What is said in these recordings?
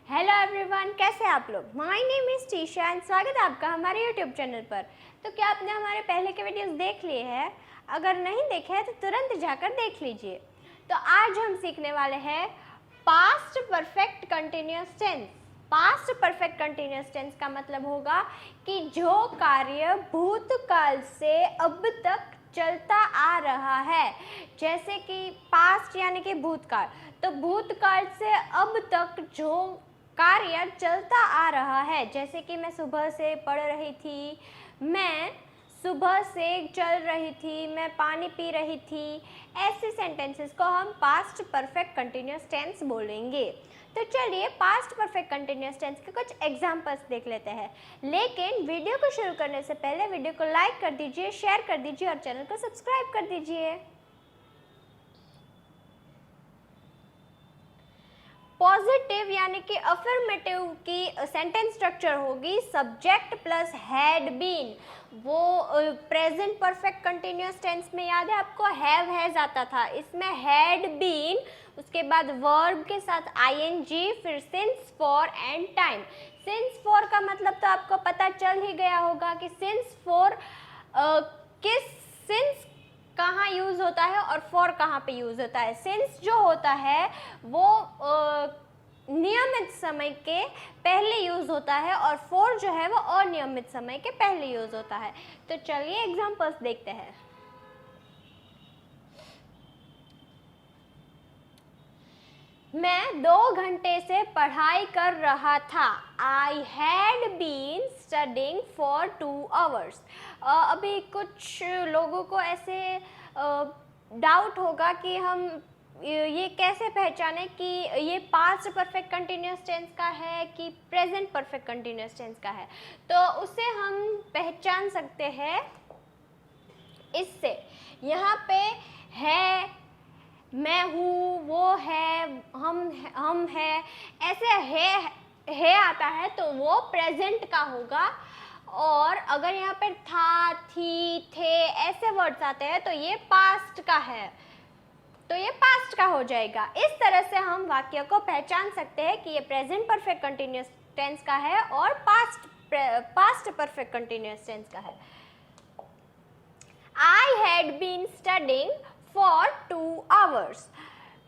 Hello everyone, कैसे आप लोग। My name is Trisha and स्वागत है आपका हमारे यूट्यूब चैनल पर। तो क्या आपने हमारे पहले के वीडियोस देख लिए हैं? अगर नहीं देखे हैं तो तुरंत जाकर देख लीजिए। तो आज हम सीखने वाले हैं past perfect continuous tense. Past perfect continuous tense का मतलब होगा कि जो कार्य भूतकाल से अब तक चलता आ रहा है, जैसे कि पास्ट यानी कि भूतकाल, तो भूतकाल से अब तक जो कार्य चलता आ रहा है, जैसे कि मैं सुबह से पढ़ रही थी, मैं सुबह से चल रही थी, मैं पानी पी रही थी, ऐसे सेंटेंसेस को हम पास्ट परफेक्ट कंटिन्यूअस टेंस बोलेंगे। तो चलिए पास्ट परफेक्ट कंटिन्यूअस टेंस के कुछ एग्जांपल्स देख लेते हैं। लेकिन वीडियो को शुरू करने से पहले वीडियो को लाइक कर दीजिए, शेयर कर दीजिए और चैनल को सब्सक्राइब कर दीजिए। पॉजिटिव यानी कि अफर्मेटिव की सेंटेंस स्ट्रक्चर होगी सब्जेक्ट प्लस हैड बीन। वो प्रेजेंट परफेक्ट कंटिन्यूअस टेंस में याद है आपको हैव हैज आता था, इसमें हैड बीन, उसके बाद वर्ब के साथ आईएनजी, फिर since for and time. Since for का मतलब तो आपको पता चल ही गया होगा कि सिंस फॉर सिंस कहाँ यूज होता है और फॉर कहाँ पे यूज होता है। सिंस जो होता है वो नियमित समय के पहले यूज होता है और फॉर जो है वो अनियमित समय के पहले यूज होता है। तो चलिए एग्जांपल्स देखते हैं। मैं 2 घंटे से पढ़ाई कर रहा था। I had been studying for 2 hours। अभी कुछ लोगों को ऐसे डाउट होगा कि हम ये कैसे पहचाने कि ये पास्ट परफेक्ट कंटिन्यूअस टेंस का है कि प्रेजेंट परफेक्ट कंटिन्यूअस टेंस का है। तो उसे हम पहचान सकते हैं इससे। यहाँ पे है, मैं हूँ, वो है, हम है, ऐसे है आता है तो वो प्रेजेंट का होगा। और अगर यहाँ पर था, थी, थे ऐसे वर्ड्स आते हैं तो ये पास्ट का है, तो ये पास्ट का हो जाएगा। इस तरह से हम वाक्य को पहचान सकते हैं कि ये प्रेजेंट परफेक्ट कंटिन्यूअस टेंस का है और पास्ट परफेक्ट कंटिन्यूअस टेंस का है। I had been studying for 2 hours।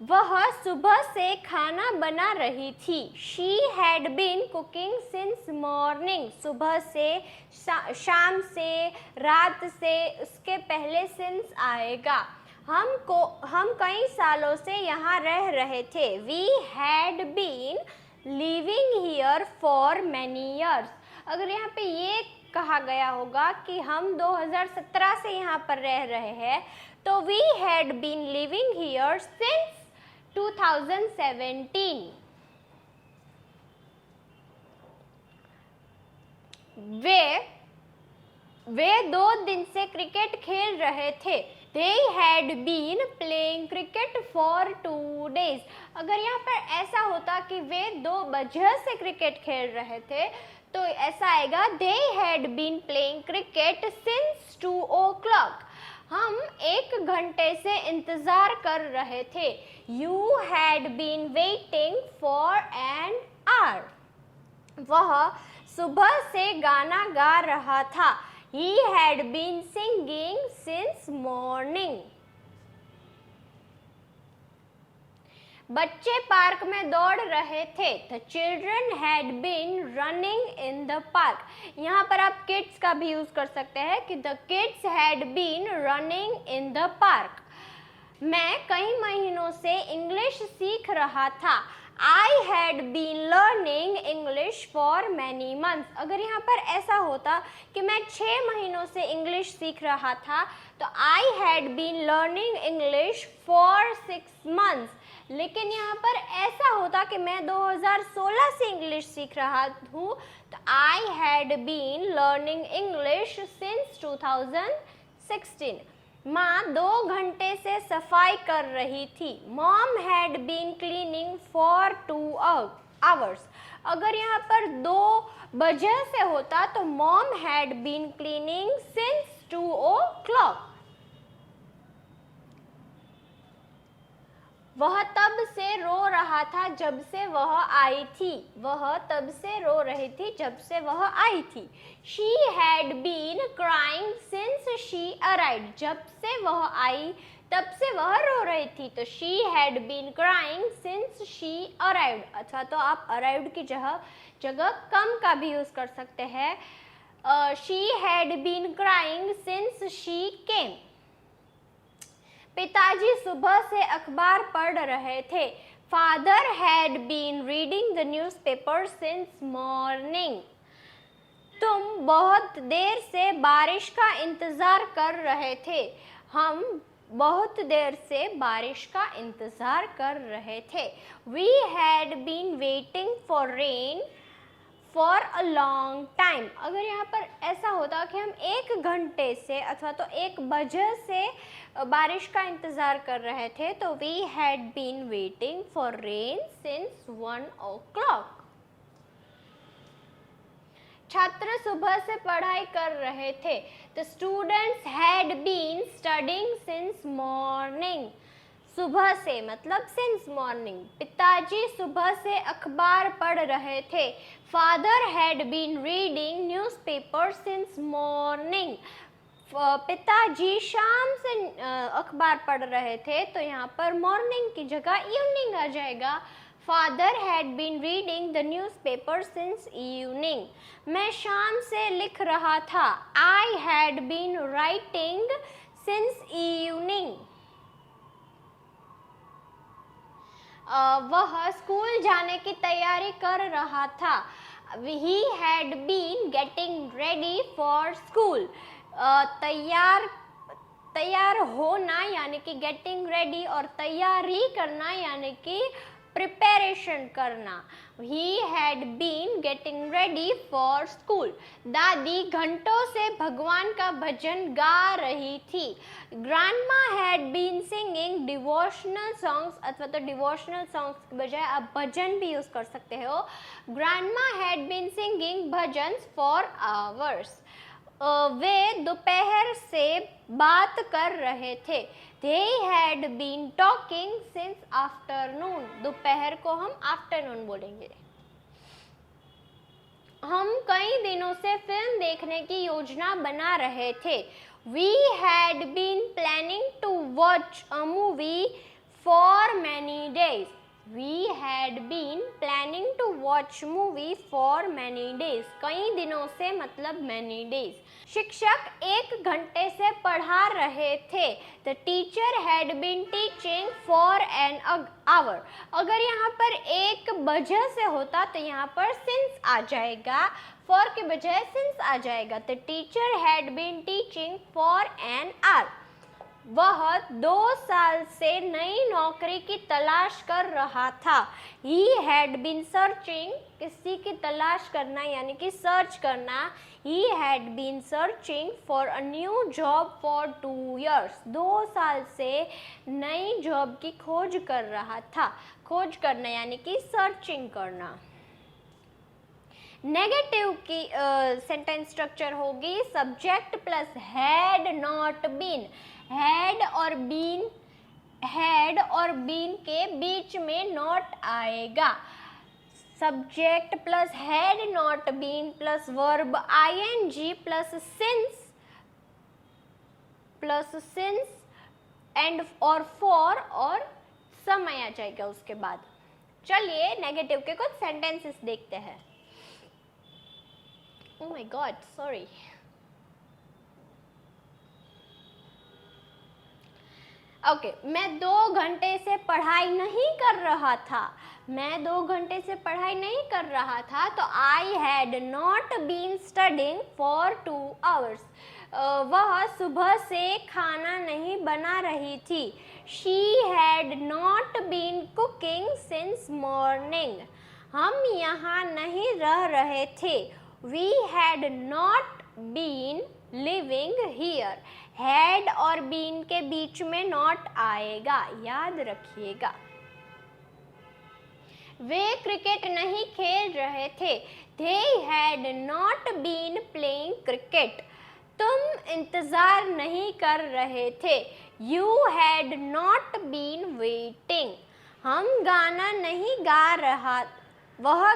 वह सुबह से खाना बना रही थी। She had been cooking since morning। सुबह से, शाम से, रात से, उसके पहले since आएगा। हम कई सालों से यहाँ रह रहे थे। We had been living here for many years। अगर यहाँ पे ये कहा गया होगा कि हम 2017 से यहाँ पर रह रहे हैं तो we had been living here since 2017। वे 2 दिन से क्रिकेट खेल रहे थे। They had been playing cricket for 2 days। अगर यहाँ पर ऐसा होता कि वे 2 वजह से क्रिकेट खेल रहे थे तो ऐसा आएगा They had been playing cricket since 2 o'clock। हम 1 घंटे से इंतजार कर रहे थे। You had been waiting for an hour। वह सुबह से गाना गा रहा था। He had been singing since morning। बच्चे पार्क में दौड़ रहे थे। The children had been running in the park। यहाँ पर आप kids का भी यूज कर सकते हैं कि the kids had been running in the park। मैं कई महीनों से इंग्लिश सीख रहा था। I had been learning English for many months। अगर यहाँ पर ऐसा होता कि मैं 6 महीनों से इंग्लिश सीख रहा था तो I had been learning English for 6 months। लेकिन यहाँ पर ऐसा होता कि मैं 2016 से इंग्लिश सीख रहा हूँ तो I had been learning English since 2016। माँ 2 घंटे से सफाई कर रही थी। Mom had been cleaning for 2 hours। अगर यहाँ पर 2 वजह से होता तो Mom had been cleaning since 2 o'clock। वह तब से रो रहा था जब से वह आई थी। वह तब से रो रही थी जब से वह आई थी। She had been crying since she arrived. जब से वह आई तब से वह रो रही थी। तो she had been crying since she arrived, अथवा तो आप arrived की जगह कम का भी यूज कर सकते हैं। She had been crying since she came. पिताजी सुबह से अखबार पढ़ रहे थे। Father had been reading the newspaper since morning. तुम बहुत देर से बारिश का इंतजार कर रहे थे। हम बहुत देर से बारिश का इंतजार कर रहे थे। We had been waiting for rain for a long time. अगर यहाँ पर ऐसा होता कि हम 1 घंटे से अथवा तो 1 बजे से बारिश का इंतज़ार कर रहे थे तो we had been waiting for rain since 1 o'clock. छात्र सुबह से पढ़ाई कर रहे थे। The students had been studying since morning. सुबह से मतलब since morning. पिताजी सुबह से अखबार पढ़ रहे थे। Father had been reading newspaper since morning. पिताजी शाम से अखबार पढ़ रहे थे तो यहाँ पर मॉर्निंग की जगह इवनिंग आ जाएगा। Father had been reading the newspaper since evening. मैं शाम से लिख रहा था। I had been writing since evening. वह स्कूल जाने की तैयारी कर रहा था। He had been getting ready for school. तैयार होना यानी कि गेटिंग रेडी और तैयारी करना यानी कि प्रिपरेशन करना। He had been getting ready for school. दादी घंटों से भगवान का भजन गा रही थी। Grandma had been singing devotional songs अथवा तो devotional songs के बजाय आप भजन भी यूज कर सकते हो। Grandma had been singing bhajans for hours. वे दोपहर से बात कर रहे थे। They had been talking since afternoon. दोपहर को हम आफ्टरनून बोलेंगे। हम कई दिनों से फिल्म देखने की योजना बना रहे थे। We had been planning to watch a movie for many days. We had been planning to watch movie for many days. कई दिनों से मतलब many days. शिक्षक 1 घंटे से पढ़ा रहे थे। The teacher had been teaching for an hour. अगर यहाँ पर 1 बजे से होता तो यहाँ पर since आ जाएगा, for के बजाय since आ जाएगा। The teacher had been teaching for an hour. वह 2 साल से नई नौकरी की तलाश कर रहा था। He had been searching, किसी की तलाश करना यानी कि सर्च करना। He had been searching for a new job for 2 years. 2 साल से नई जॉब की खोज कर रहा था। खोज करना यानी कि सर्चिंग करना। नेगेटिव की सेंटेंस स्ट्रक्चर होगी subject plus had not been. Had और बीन के बीच में नॉट आएगा। Subject plus had not been plus verb ing plus since and और फॉर और समय आ जाएगा उसके बाद। चलिए नेगेटिव के कुछ सेंटेंसेस देखते हैं। Oh my God, sorry. Okay मैं 2 घंटे से पढ़ाई नहीं कर रहा था। मैं 2 घंटे से पढ़ाई नहीं कर रहा था तो I had not been studying for 2 hours. वह सुबह से खाना नहीं बना रही थी। She had not been cooking since morning. हम यहाँ नहीं रह रहे थे। We had not been living here. Had और been के बीच में not आएगा, याद रखिएगा। वे क्रिकेट नहीं खेल रहे थे। They had not been playing cricket. तुम इंतजार नहीं कर रहे थे। You had not been waiting. वह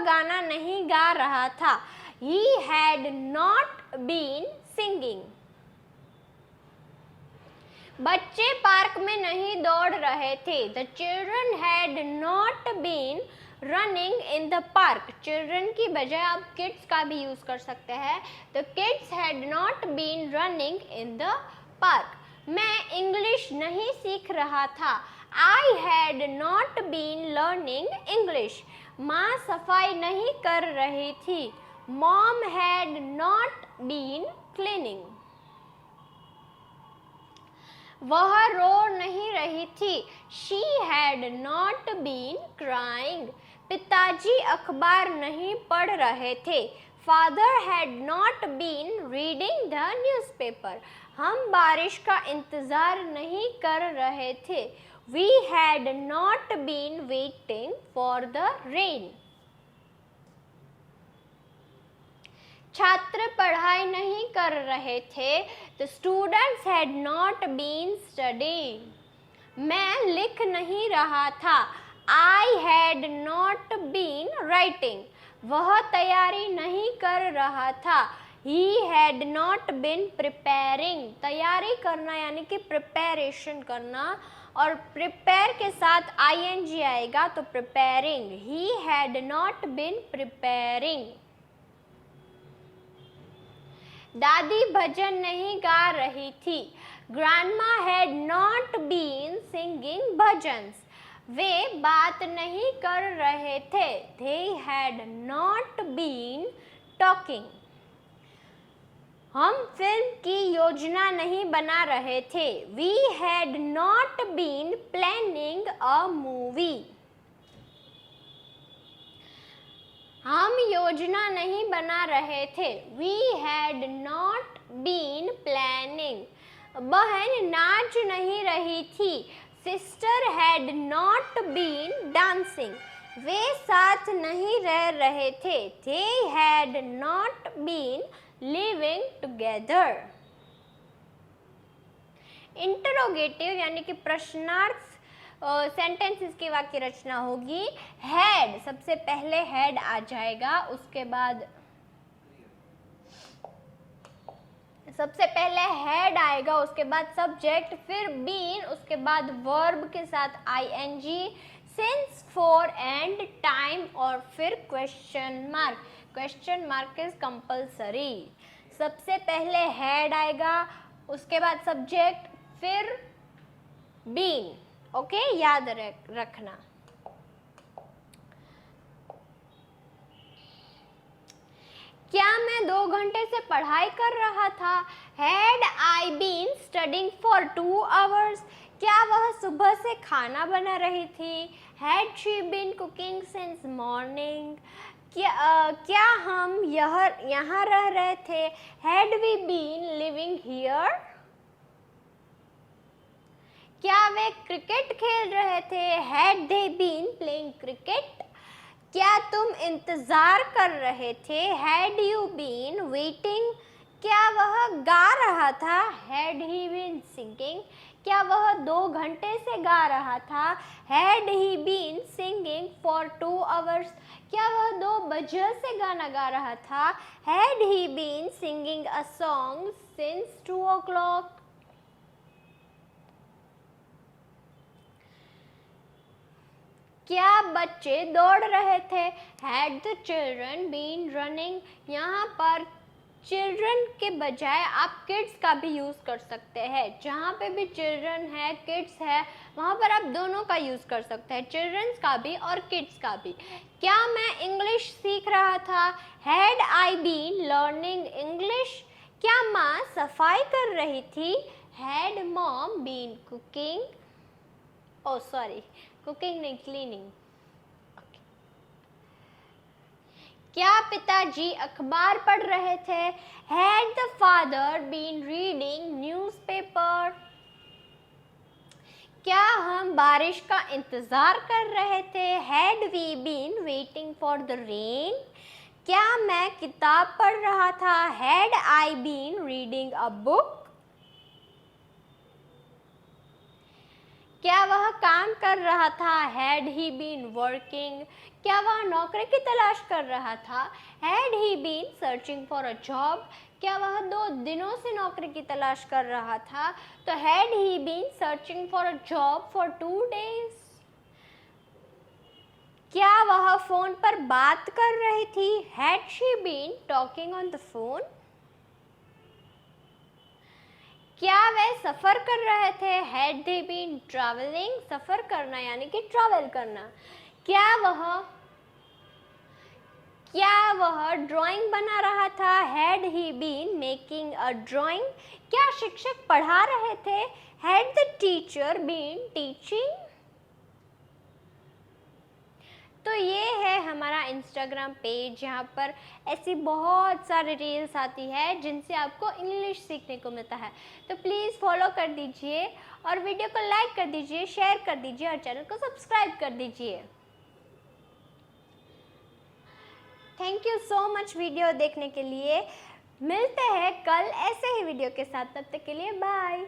गाना नहीं गा रहा था। He had not been singing. बच्चे पार्क में नहीं दौड़ रहे थे। The children had not been running in the park. Children की बजाय आप kids का भी यूज कर सकते हैं। The kids had not been running in the park. मैं इंग्लिश नहीं सीख रहा था। I had not been learning English. माँ सफाई नहीं कर रही थी। Mom had not been cleaning. वह रो नहीं रही थी। She had not been crying. पिताजी अखबार नहीं पढ़ रहे थे। Father had not been reading the newspaper. हम बारिश का इंतजार नहीं कर रहे थे। We had not been waiting for the rain. छात्र पढ़ाई नहीं कर रहे थे। The students had not been studying. मैं लिख नहीं रहा था। I had not been writing. वह तैयारी नहीं कर रहा था। He had not been preparing. तैयारी करना यानी कि प्रिपरेशन करना, और प्रिपेयर के साथ ing आएगा तो preparing. He had not been preparing. दादी भजन नहीं गा रही थी। Grandma had not been singing bhajans. वे बात नहीं कर रहे थे। They had not been talking. हम फिल्म की योजना नहीं बना रहे थे। We had not been planning a movie. हम योजना नहीं बना रहे थे। We had not been planning. बहन नाच नहीं रही थी। Sister had not been dancing. वे साथ नहीं रह रहे थे। They had not been living together. Interrogative यानी कि प्रश्नार्थ सेंटेंसेस की वाक्य रचना होगी। हैड, सबसे पहले हैड आ जाएगा, उसके बाद सबसे पहले हैड आएगा, उसके बाद सब्जेक्ट, फिर बीन, उसके बाद वर्ब के साथ ing, since, for, and, time, और फिर question mark. Question mark is compulsory. सबसे पहले हैड आएगा, उसके बाद सब्जेक्ट, फिर बीन। ओके, याद रखना। क्या मैं 2 घंटे से पढ़ाई कर रहा था? Had I been studying for 2 hours? क्या वह सुबह से खाना बना रही थी? Had she been cooking since morning? क्या हम यहाँ रह रहे थे? Had we been living here? क्या वे क्रिकेट खेल रहे थे? Had they been playing cricket? क्या तुम इंतजार कर रहे थे? Had you been waiting? क्या वह गा रहा था? Had he been singing? क्या वह 2 घंटे से गा रहा था? Had he been singing for 2 hours? क्या वह 2 बजे से गाना गा रहा था? Had he been singing a song since 2 o'clock? क्या बच्चे दौड़ रहे थे? Had the children been running? यहाँ पर चिल्ड्रन के बजाय आप किड्स का भी यूज कर सकते हैं। जहाँ पे भी चिल्ड्रन है, किड्स है, वहाँ पर आप दोनों का यूज कर सकते हैं, चिल्ड्रंस का भी और किड्स का भी। क्या मैं इंग्लिश सीख रहा था? Had I been learning English? क्या माँ सफाई कर रही थी? Had mom been cooking? Oh sorry, cooking नहीं, क्लीनिंग। क्या पिताजी अखबार पढ़ रहे थे? Had the father been reading newspaper? क्या हम बारिश का इंतजार कर रहे थे? Had we been waiting for the rain? क्या मैं किताब पढ़ रहा था? Had I been reading a book? क्या वह काम कर रहा था? Had he been working? क्या वह नौकरी की तलाश कर रहा था? Had he been searching for a job? क्या वह 2 दिनों से नौकरी की तलाश कर रहा था? तो had he been searching for a job for 2 days? क्या वह फोन पर बात कर रही थी? Had she been talking on the phone? क्या वे सफ़र कर रहे थे? Had they been travelling? सफ़र करना यानी कि ट्रैवल करना। क्या वह ड्राइंग बना रहा था? Had he been making a drawing? क्या शिक्षक पढ़ा रहे थे? Had the teacher been teaching? तो ये है हमारा इंस्टाग्राम पेज, जहाँ पर ऐसी बहुत सारी रील्स आती है जिनसे आपको इंग्लिश सीखने को मिलता है। तो प्लीज़ फॉलो कर दीजिए और वीडियो को लाइक कर दीजिए, शेयर कर दीजिए और चैनल को सब्सक्राइब कर दीजिए। Thank you so much video देखने के लिए। मिलते हैं कल ऐसे ही वीडियो के साथ, तब तक के लिए बाय।